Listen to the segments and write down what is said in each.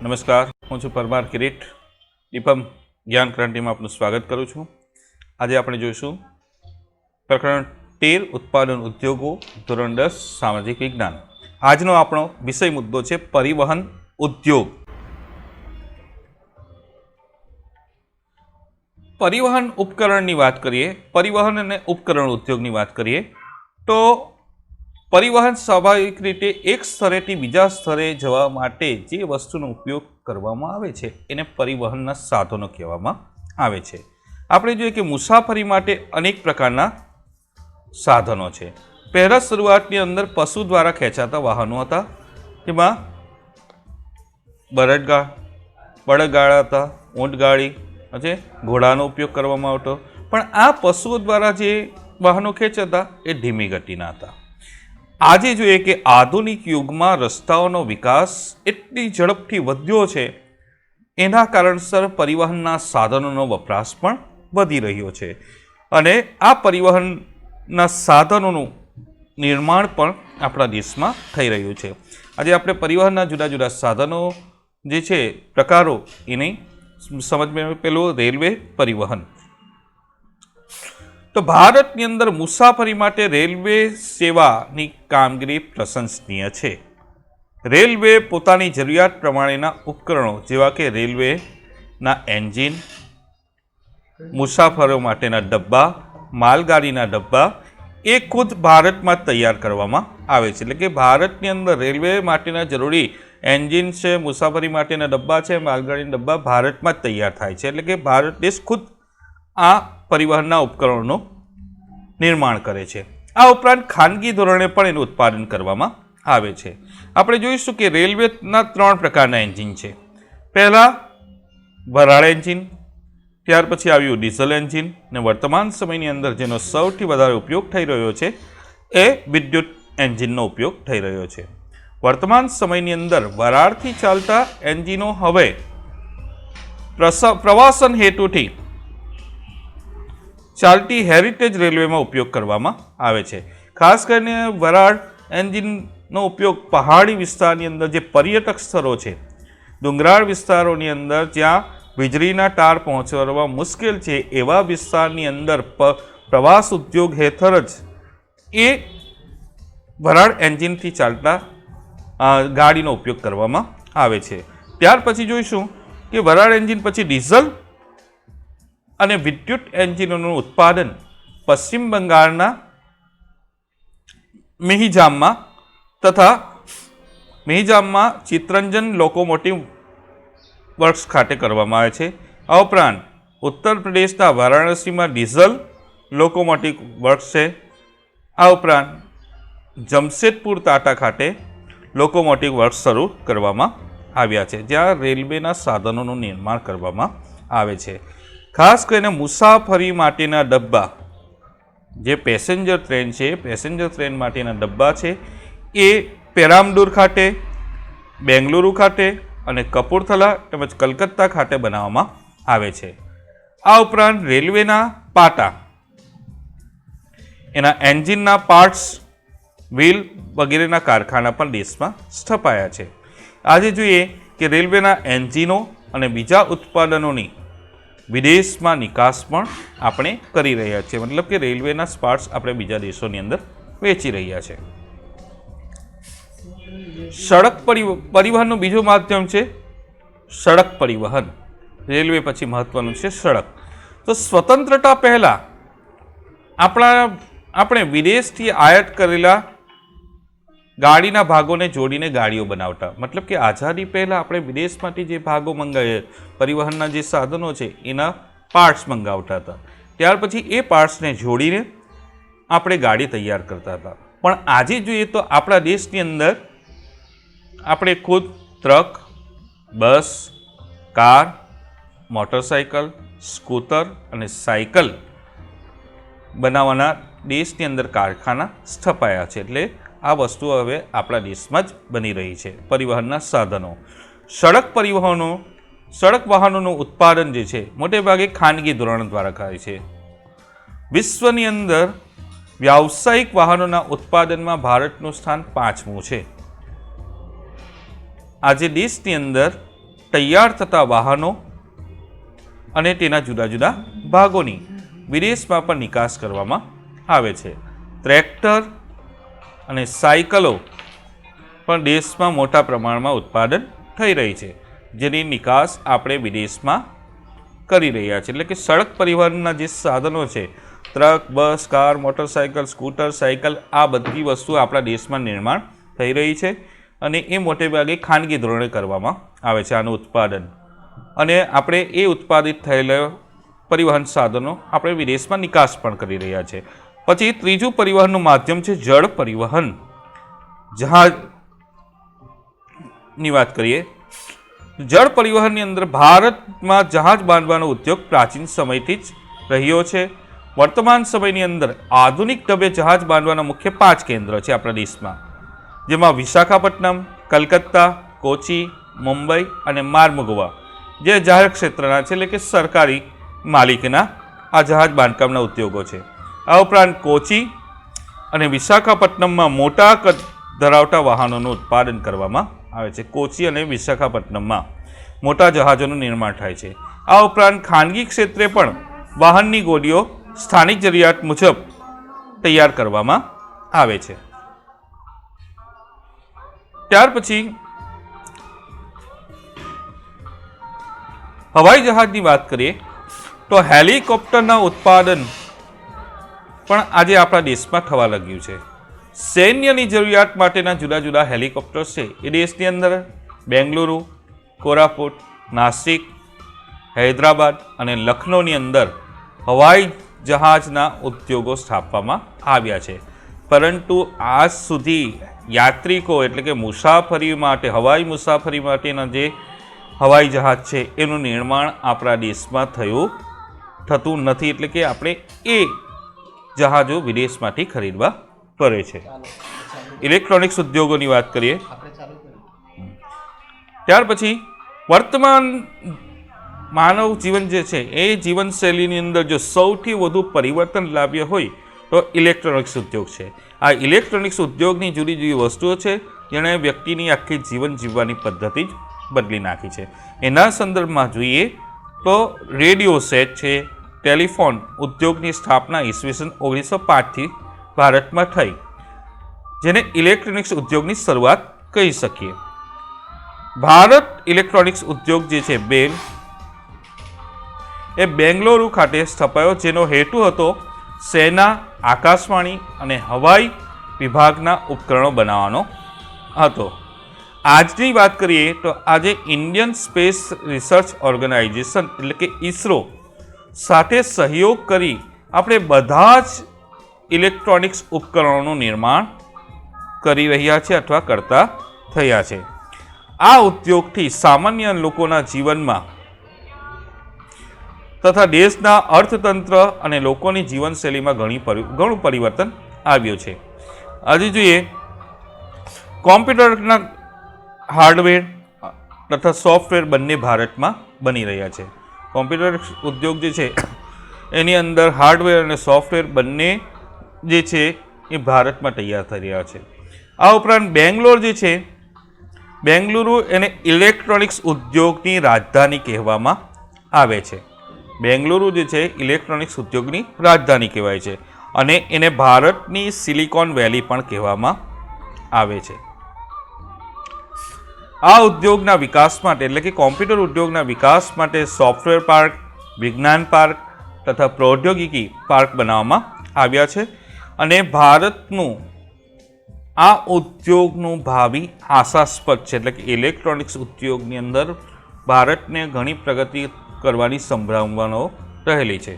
નમસ્કાર, હું છું પરમાર કિરીટ. દીપમ જ્ઞાન ક્રાંતિમાં આપનું સ્વાગત કરું છું. આજે આપણે જોઈશું પ્રકરણ 13 ઉત્પાદન ઉદ્યોગો, ધોરણ 10 સામાજિક વિજ્ઞાન. આજનો આપણો વિષય મુદ્દો છે પરિવહન ઉદ્યોગ. પરિવહન ઉપકરણની વાત કરીએ, પરિવહન અને ઉપકરણ ઉદ્યોગની વાત કરીએ તો પરિવહન સ્વાભાવિક રીતે એક સ્થળેથી બીજા સ્થળે જવા માટે જે વસ્તુનો ઉપયોગ કરવામાં આવે છે એને પરિવહનના સાધનો કહેવામાં આવે છે. આપણે જોઈએ કે મુસાફરી માટે અનેક પ્રકારના સાધનો છે. પહેલા શરૂઆતની અંદર પશુ દ્વારા ખેંચાતા વાહનો હતા. તેમાં બળદગાડા હતા, ઊંટગાડી અને ઘોડાનો ઉપયોગ કરવામાં આવતો. પણ આ પશુઓ દ્વારા જે વાહનો ખેંચાતા એ ધીમી ગતિના હતા. આજે જોઈએ કે આધુનિક યુગમાં રસ્તાઓનો વિકાસ એટલી ઝડપથી વધ્યો છે, એના કારણસર પરિવહનના સાધનોનો વપરાશ પણ વધી રહ્યો છે અને આ પરિવહનના સાધનોનું નિર્માણ પણ આપણા દેશમાં થઈ રહ્યું છે. આજે આપણે પરિવહનના જુદા જુદા સાધનો જે છે, પ્રકારો, એની સમજમાં પેલું રેલવે પરિવહન. તો ભારતની અંદર મુસાફરી માટે રેલવે સેવાની કામગીરી પ્રશંસનીય છે. રેલવે પોતાની જરૂરિયાત પ્રમાણેના ઉપકરણો જેવા કે રેલવેના એન્જિન, મુસાફરો માટેના ડબ્બા, માલગાડીના ડબ્બા એ ખુદ ભારતમાં તૈયાર કરવામાં આવે છે. એટલે કે ભારતની અંદર રેલવે માટેના જરૂરી એન્જિન છે, મુસાફરી માટેના ડબ્બા છે, માલગાડીના ડબ્બા ભારતમાં જ તૈયાર થાય છે. એટલે કે ભારત દેશ ખુદ આ પરિવહનના ઉપકરણોનું નિર્માણ કરે છે. આ ઉપરાંત ખાનગી ધોરણે પણ એનું ઉત્પાદન કરવામાં આવે છે. આપણે જોઈશું કે રેલવેના 3 પ્રકારના એન્જિન છે. પહેલાં વરાળ એન્જિન, ત્યાર પછી આવ્યું ડીઝલ એન્જિન અને વર્તમાન સમયની અંદર જેનો સૌથી વધારે ઉપયોગ થઈ રહ્યો છે એ વિદ્યુત એન્જિનનો ઉપયોગ થઈ રહ્યો છે. વર્તમાન સમયની અંદર વરાળથી ચાલતા એન્જિનો હવે પ્રવાસન હેતુથી ચાલતી હેરિટેજ રેલવેમાં ઉપયોગ કરવામાં આવે છે. ખાસ કરીને વરાળ એન્જિનનો ઉપયોગ પહાડી વિસ્તારની અંદર જે પર્યટક સ્થળો છે, ડુંગરાળ વિસ્તારોની અંદર જ્યાં વીજળીના તાર પહોંચવા મુશ્કેલ છે, એવા વિસ્તારની અંદર પ્રવાસ ઉદ્યોગ હેઠળ જ એ વરાળ એન્જિનથી ચાલતા ગાડીનો ઉપયોગ કરવામાં આવે છે. ત્યાર પછી જોઈશું કે વરાળ એન્જિન પછી ડીઝલ અને વિદ્યુત એન્જિનોનું ઉત્પાદન પશ્ચિમ બંગાળના મિહિજામમાં ચિત્તરંજન લોકોમોટિવ વર્ક્સ ખાતે કરવામાં આવે છે. આ ઉપરાંત ઉત્તર પ્રદેશના વારાણસીમાં ડીઝલ લોકોમોટિવ વર્ક્સ છે. આ ઉપરાંત જમશેદપુર ટાટા ખાતે લોકોમોટિવ વર્ક્સ શરૂ કરવામાં આવ્યા છે, જ્યાં રેલવેના સાધનોનું નિર્માણ કરવામાં આવે છે. ખાસ કરીને મુસાફરી માટેના ડબ્બા, જે પેસેન્જર ટ્રેન છે, પેસેન્જર ટ્રેન માટેના ડબ્બા છે એ પેરામદૂર ખાતે, બેંગલુરુ ખાતે અને કપૂરથલા તેમજ કલકત્તા ખાતે બનાવવામાં આવે છે. આ ઉપરાંત રેલવેના પાટા, એના એન્જિનના પાર્ટ્સ, વ્હીલ વગેરેના કારખાના પણ દેશમાં સ્થપાયા છે. આજે જોઈએ કે રેલવેના એન્જિનો અને બીજા ઉત્પાદનોની વિદેશમાં નિકાસ પણ આપણે કરી રહ્યા છીએ. મતલબ કે રેલવેના પાર્ટ્સ આપણે બીજા દેશોની અંદર વેચી રહ્યા છે. સડક પરિવહનનું બીજું માધ્યમ છે સડક પરિવહન. રેલવે પછી મહત્વનું છે સડક. તો સ્વતંત્રતા પહેલાં આપણે વિદેશથી આયાત કરેલા ગાડીના ભાગોને જોડીને ગાડીઓ બનાવતા. મતલબ કે આઝાદી પહેલાં આપણે વિદેશમાંથી જે ભાગો મંગાવીએ, પરિવહનના જે સાધનો છે એના પાર્ટ્સ મંગાવતા હતા. ત્યાર પછી એ પાર્ટ્સને જોડીને આપણે ગાડી તૈયાર કરતા હતા. પણ આજે જોઈએ તો આપણા દેશની અંદર આપણે ખુદ ટ્રક, બસ, કાર, મોટરસાઇકલ, સ્કૂટર અને સાયકલ બનાવવાના દેશની અંદર કારખાના સ્થપાયા છે. એટલે આ વસ્તુઓ હવે આપણા દેશમાં જ બની રહી છે. પરિવહનના સાધનો, સડક વાહનોનું ઉત્પાદન જે છે મોટે ભાગે ખાનગી ધોરણ દ્વારા થાય છે. વિશ્વની અંદર વ્યાવસાયિક વાહનોના ઉત્પાદનમાં ભારતનું સ્થાન 5મું છે. આજે દેશની અંદર તૈયાર થતા વાહનો અને તેના જુદા જુદા ભાગોની વિદેશમાં પણ નિકાસ કરવામાં આવે છે. ટ્રેક્ટર અને સાયકલો પણ દેશમાં મોટા પ્રમાણમાં ઉત્પાદન થઈ રહી છે, જેની નિકાસ આપણે વિદેશમાં કરી રહ્યા છીએ. એટલે કે સડક પરિવહનના જે સાધનો છે, ટ્રક, બસ, કાર, મોટરસાયકલ, સ્કૂટર, સાયકલ, આ બધી વસ્તુઓ આપણા દેશમાં નિર્માણ થઈ રહી છે અને એ મોટે ભાગે ખાનગી ધોરણે કરવામાં આવે છે આનું ઉત્પાદન. અને આપણે એ ઉત્પાદિત થયેલા પરિવહન સાધનો આપણે વિદેશમાં નિકાસ પણ કરી રહ્યા છે. પછી ત્રીજું પરિવહનનું માધ્યમ છે જળ પરિવહન. જહાજની વાત કરીએ, જળ પરિવહનની અંદર ભારતમાં જહાજ બાંધવાનો ઉદ્યોગ પ્રાચીન સમયથી જ રહ્યો છે. વર્તમાન સમયની અંદર આધુનિક ઢબે જહાજ બાંધવાના મુખ્ય 5 કેન્દ્ર છે આપણા દેશમાં, જેમાં વિશાખાપટ્ટનમ, કલકત્તા, કોચી, મુંબઈ અને માર્મગોવા જે જાહેર ક્ષેત્રના છે, એટલે કે સરકારી માલિકીના આ જહાજ બાંધકામના ઉદ્યોગો છે. આ ઉપરાંત કોચી અને વિશાખાપટ્ટનમમાં મોટા કદ ધરાવતા વાહનોનું ઉત્પાદન કરવામાં આવે છે. કોચી અને વિશાખાપટ્ટનમમાં મોટા જહાજોનું નિર્માણ થાય છે. આ ઉપરાંત ખાનગી ક્ષેત્રે પણ વાહનની ગોળીઓ સ્થાનિક જરૂરિયાત મુજબ તૈયાર કરવામાં આવે છે. ત્યાર પછી હવાઈ જહાજની વાત કરીએ તો હેલિકોપ્ટરના ઉત્પાદન પણ આજે આપણા દેશમાં થવા લાગ્યું છે. સૈન્યની જરૂરિયાત માટેના જુદા જુદા હેલિકોપ્ટર્સ છે એ દેશની અંદર બેંગલુરુ, કોરાપુટ, નાસિક, હૈદરાબાદ અને લખનૌની અંદર હવાઈ જહાજના ઉદ્યોગો સ્થાપવામાં આવ્યા છે. પરંતુ આજ સુધી યાત્રિકો એટલે કે મુસાફરી માટે, હવાઈ મુસાફરી માટેના જે હવાઈ જહાજ છે એનું નિર્માણ આપણા દેશમાં થતું નથી. એટલે કે આપણે એ જહાજો વિદેશમાંથી ખરીદવા પડે છે. ઇલેક્ટ્રોનિક્સ ઉદ્યોગોની વાત કરીએ, ત્યાર પછી વર્તમાન માનવ જીવન જે છે એ જીવનશૈલીની અંદર જો સૌથી વધુ પરિવર્તન લાવ્યો હોય તો ઇલેક્ટ્રોનિક્સ ઉદ્યોગ છે. આ ઇલેક્ટ્રોનિક્સ ઉદ્યોગની જુદી જુદી વસ્તુઓ છે જેણે વ્યક્તિની આખી જીવન જીવવાની પદ્ધતિ જ બદલી નાખી છે. એના સંદર્ભમાં જોઈએ તો રેડિયો સેટ છે, ટેલિફોન ઉદ્યોગની સ્થાપના ઈસવીસન 1905થી ભારતમાં થઈ, જેને ઇલેક્ટ્રોનિક્સ ઉદ્યોગની શરૂઆત કહી શકીએ. ભારત ઇલેક્ટ્રોનિક્સ ઉદ્યોગ જે છે એ બેંગલુરુ ખાતે સ્થપાયો, જેનો હેતુ હતો સેના, આકાશવાણી અને હવાઈ વિભાગના ઉપકરણો બનાવવાનો હતો. આજની વાત કરીએ તો આજે ઇન્ડિયન સ્પેસ રિસર્ચ ઓર્ગેનાઇઝેશન એટલે કે ઇસરો સાથે સહયોગ કરી આપણે બધા જ ઇલેક્ટ્રોનિક્સ ઉપકરણોનું નિર્માણ કરી રહ્યા છે અથવા કરતા થયા છે. આ ઉદ્યોગથી સામાન્ય લોકોના જીવનમાં તથા દેશના અર્થતંત્ર અને લોકોની જીવનશૈલીમાં ઘણું પરિવર્તન આવ્યું છે. આજે જોઈએ કોમ્પ્યુટરના હાર્ડવેર તથા સોફ્ટવેર બંને ભારતમાં બની રહ્યા છે. કોમ્પ્યુટર ઉદ્યોગ જે છે એની અંદર હાર્ડવેર અને સોફ્ટવેર બંને જે છે એ ભારતમાં તૈયાર થઈ રહ્યા છે. આ ઉપરાંત બેંગ્લોર જે છે, બેંગલુરુ એને ઇલેક્ટ્રોનિક્સ ઉદ્યોગની રાજધાની કહેવામાં આવે છે. બેંગલુરુ જે છે ઇલેક્ટ્રોનિક્સ ઉદ્યોગની રાજધાની કહેવાય છે અને એને ભારતની સિલિકોન વેલી પણ કહેવામાં આવે છે. આ ઉદ્યોગના વિકાસ માટે એટલે કે કોમ્પ્યુટર ઉદ્યોગના વિકાસ માટે સોફ્ટવેર પાર્ક, વિજ્ઞાન પાર્ક તથા પ્રૌદ્યોગિકી પાર્ક બનાવવામાં આવ્યા છે અને ભારતનું આ ઉદ્યોગનું ભાવિ આશાસ્પદ છે. એટલે કે ઇલેક્ટ્રોનિક્સ ઉદ્યોગની અંદર ભારતને ઘણી પ્રગતિ કરવાની સંભાવનાઓ રહેલી છે.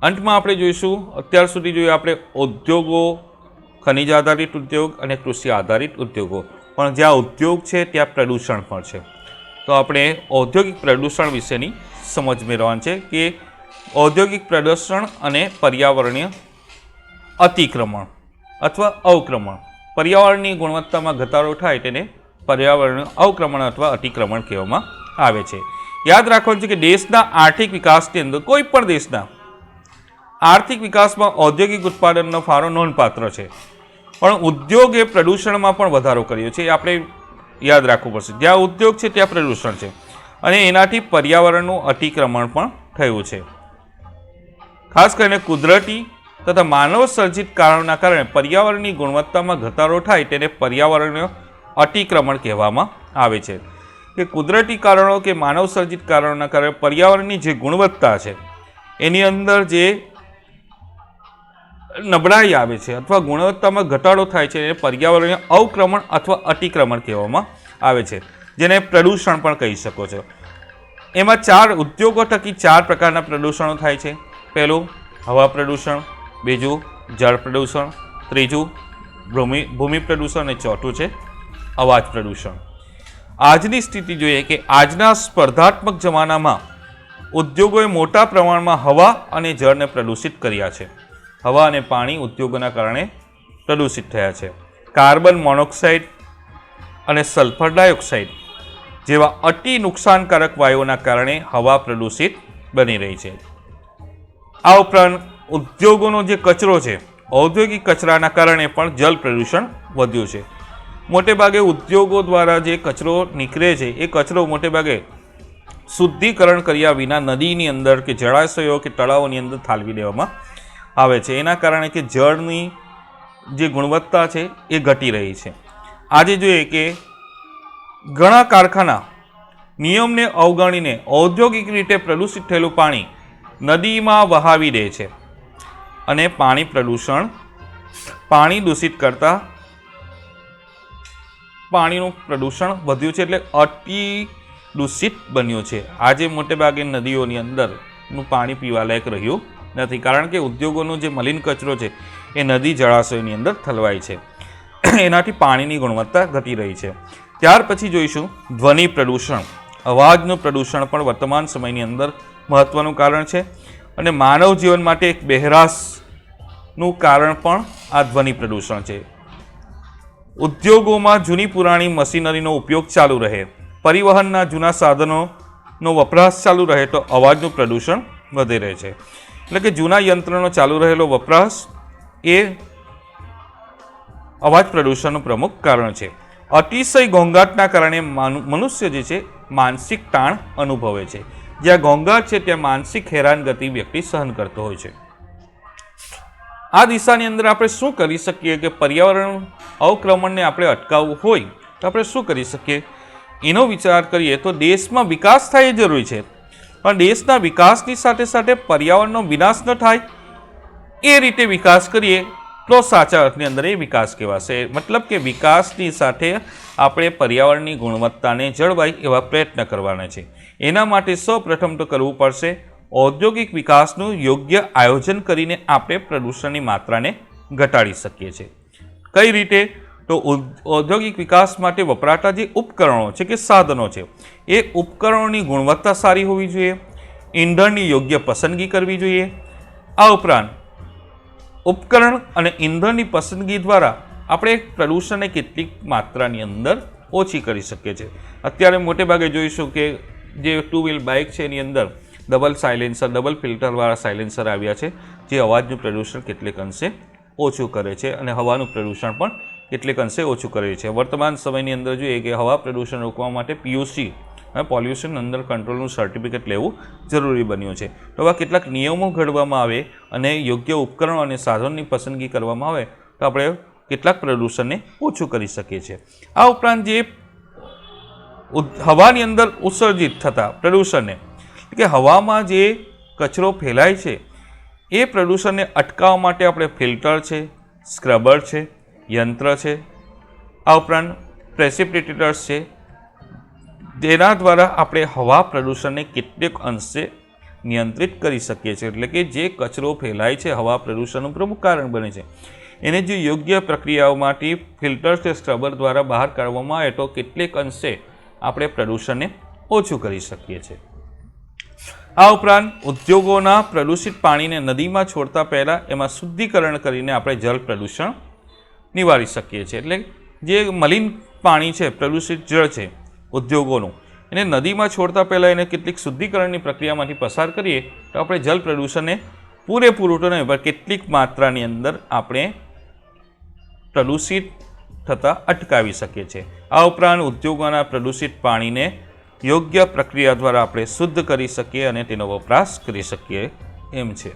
અંતમાં આપણે જોઈશું, અત્યાર સુધી જોઈએ આપણે ઉદ્યોગો, ખનિજ આધારિત ઉદ્યોગ અને કૃષિ આધારિત ઉદ્યોગો, પણ જ્યાં ઉદ્યોગ છે ત્યાં પ્રદૂષણ પણ છે. તો આપણે ઔદ્યોગિક પ્રદૂષણ વિશેની સમજ મેળવવાની છે કે ઔદ્યોગિક પ્રદૂષણ અને પર્યાવરણીય અતિક્રમણ અથવા અવક્રમણ. પર્યાવરણની ગુણવત્તામાં ઘટાડો થાય તેને પર્યાવરણીય અવક્રમણ અથવા અતિક્રમણ કહેવામાં આવે છે. યાદ રાખવાનું છે કે દેશના આર્થિક વિકાસની અંદર, કોઈ પણ દેશના આર્થિક વિકાસમાં ઔદ્યોગિક ઉત્પાદનનો ફાળો નોંધપાત્ર છે, પણ ઉદ્યોગે પ્રદૂષણમાં પણ વધારો કર્યો છે. આપણે યાદ રાખવું પડશે. જ્યાં ઉદ્યોગ છે ત્યાં પ્રદૂષણ છે અને એનાથી પર્યાવરણનું અતિક્રમણ પણ થયું છે. ખાસ કરીને કુદરતી તથા માનવ સર્જિત કારણોના કારણે પર્યાવરણની ગુણવત્તામાં ઘટાડો થાય તેને પર્યાવરણીય અતિક્રમણ કહેવામાં આવે છે. કે કુદરતી કારણો કે માનવ સર્જિત કારણોના કારણે પર્યાવરણની જે ગુણવત્તા છે એની અંદર જે નબળાઈ આવે છે અથવા ગુણવત્તામાં ઘટાડો થાય છે એને પર્યાવરણીય અવક્રમણ અથવા અતિક્રમણ કહેવામાં આવે છે, જેને પ્રદૂષણ પણ કહી શકો છો. એમાં ઉદ્યોગો થકી 4 પ્રકારના પ્રદૂષણો થાય છે. પહેલું હવા પ્રદૂષણ, બીજું જળ પ્રદૂષણ, ત્રીજું ભૂમિ પ્રદૂષણ અને ચોથું છે અવાજ પ્રદૂષણ. આજની સ્થિતિ જોઈએ કે આજના સ્પર્ધાત્મક જમાનામાં ઉદ્યોગોએ મોટા પ્રમાણમાં હવા અને જળને પ્રદૂષિત કર્યા છે. હવા અને પાણી ઉદ્યોગોના કારણે પ્રદૂષિત થયા છે. કાર્બન મોનોક્સાઇડ અને સલ્ફર ડાયોક્સાઇડ જેવા અતિ નુકસાનકારક વાયુઓના કારણે હવા પ્રદૂષિત બની રહી છે. આ ઉપરાંત ઉદ્યોગોનો જે કચરો છે, ઔદ્યોગિક કચરાના કારણે પણ જલ પ્રદૂષણ વધ્યું છે. મોટે ભાગે ઉદ્યોગો દ્વારા જે કચરો નીકળે છે એ કચરો મોટે ભાગે શુદ્ધિકરણ કર્યા વિના નદીની અંદર કે જળાશયો કે તળાવોની અંદર ઠાલવી દેવામાં આવે છે. એના કારણે કે જળની જે ગુણવત્તા છે એ ઘટી રહી છે. આજે જોઈએ કે ઘણા કારખાના નિયમને અવગણીને ઔદ્યોગિક રીતે પ્રદૂષિત થયેલું પાણી નદીમાં વહાવી દે છે અને પાણી દૂષિત કરતાં પાણીનું પ્રદૂષણ વધ્યું છે, એટલે અતિ દૂષિત બન્યું છે. આજે મોટે ભાગે નદીઓની અંદરનું પાણી પીવાલાયક રહ્યું નથી, કારણ કે ઉદ્યોગોનો જે મલિન કચરો છે એ નદી જળાશયોની અંદર ઠલવાય છે. એનાથી પાણીની ગુણવત્તા ઘટી રહી છે. ત્યાર પછી જોઈશું ધ્વનિ પ્રદૂષણ. અવાજનું પ્રદૂષણ પણ વર્તમાન સમયની અંદર મહત્ત્વનું કારણ છે અને માનવ જીવન માટે એક બહેરાશનું કારણ પણ આ ધ્વનિ પ્રદૂષણ છે. ઉદ્યોગોમાં જૂની પુરાણી મશીનરીનો ઉપયોગ ચાલુ રહે, પરિવહનના જૂના સાધનોનો વપરાશ ચાલુ રહે તો અવાજનું પ્રદૂષણ વધી રહે છે. એટલે કે જૂના યંત્રનો ચાલુ રહેલો વપરાશ એ અવાજ પ્રદૂષણનું પ્રમુખ કારણ છે. અતિશય ઘોંઘાટના કારણે મનુષ્ય જે છે માનસિક તાણ અનુભવે છે. જ્યાં ઘોંઘાટ છે ત્યાં માનસિક હેરાનગતિ વ્યક્તિ સહન કરતો હોય છે. આ દિશાની અંદર આપણે શું કરી શકીએ કે પર્યાવરણ અવક્રમણને આપણે અટકાવવું હોય તો આપણે શું કરી શકીએ? એનો વિચાર કરીએ તો દેશમાં વિકાસ થાય એ જરૂરી છે, પણ દેશના વિકાસની સાથે સાથે પર્યાવરણનો વિનાશ ન થાય એ રીતે વિકાસ કરીએ તો સાચા અર્થની અંદર એ વિકાસ કહેવાશે. મતલબ કે વિકાસની સાથે આપણે પર્યાવરણની ગુણવત્તાને જળવાય એવા પ્રયત્ન કરવાના છે. એના માટે સૌપ્રથમ તો કરવું પડશે ઔદ્યોગિક વિકાસનું યોગ્ય આયોજન કરીને આપણે પ્રદૂષણની માત્રાને ઘટાડી શકીએ છીએ. કઈ રીતે? તો ઔદ્યોગિક વિકાસ માટે વપરાતા જે ઉપકરણો છે કે સાધનો છે એ ઉપકરણોની ગુણવત્તા સારી હોવી જોઈએ, ઈંધણની યોગ્ય પસંદગી કરવી જોઈએ. આ ઉપરાંત ઉપકરણ અને ઈંધણની પસંદગી દ્વારા આપણે પ્રદૂષણને કેટલીક માત્રાની અંદર ઓછી કરી શકીએ છીએ. અત્યારે મોટે ભાગે જોઈશું કે જે 2 વ્હીલ બાઇક છે એની અંદર ડબલ ફિલ્ટરવાળા સાયલેન્સર આવ્યા છે, જે અવાજનું પ્રદૂષણ કેટલેક અંશે ઓછું કરે છે અને હવાનું પ્રદૂષણ પણ કેટલેક અંશે ઓછું કરે છે. વર્તમાન સમયની અંદર જોઈએ કે હવા પ્રદૂષણ રોકવા માટે PUC પોલ્યુશન અંડર કંટ્રોલનું સર્ટિફિકેટ લેવું જરૂરી બન્યું છે. તો આવા કેટલાક નિયમો ઘડવામાં આવે અને યોગ્ય ઉપકરણો અને સાધનોની પસંદગી કરવામાં આવે તો આપણે કેટલાક પ્રદૂષણને ઓછું કરી શકીએ છીએ. આ ઉપરાંત જે હવાની અંદર ઉત્સર્જિત થતા પ્રદૂષણને કે હવામાં જે કચરો ફેલાય છે એ પ્રદૂષણને અટકાવવા માટે આપણે ફિલ્ટર છે, સ્ક્રબર છે, યંત્ર છે, આ ઉપરાંત પ્રેસિપિટેટર્સ છે, જેના દ્વારા આપણે હવા પ્રદૂષણને કેટલેક અંશે નિયંત્રિત કરી શકીએ છીએ. એટલે કે જે કચરો ફેલાય છે હવા પ્રદૂષણનું પ્રમુખ કારણ બને છે એને જે યોગ્ય પ્રક્રિયાઓમાંથી ફિલ્ટર કે સ્ક્રબર દ્વારા બહાર કાઢવામાં આવે તો કેટલેક અંશે આપણે પ્રદૂષણને ઓછું કરી શકીએ છીએ. આ ઉપરાંત ઉદ્યોગોના પ્રદૂષિત પાણીને નદીમાં છોડતા પહેલાં એમાં શુદ્ધિકરણ કરીને આપણે જળ પ્રદૂષણ નિવારી શકીએ છીએ. એટલે જે મલિન પાણી છે, પ્રદૂષિત જળ છે ઉદ્યોગોનું, એને નદીમાં છોડતા પહેલાં એને કેટલીક શુદ્ધિકરણની પ્રક્રિયામાંથી પસાર કરીએ તો આપણે જળ પ્રદૂષણને પૂરેપૂરું તો નહીં પણ કેટલીક માત્રાની અંદર આપણે પ્રદૂષિત થતાં અટકાવી શકીએ છીએ। આ ઉપરાંત ઉદ્યોગોના પ્રદૂષિત પાણીને યોગ્ય પ્રક્રિયા દ્વારા આપણે શુદ્ધ કરી શકીએ અને તેનો વપરાશ કરી શકીએ એમ છે।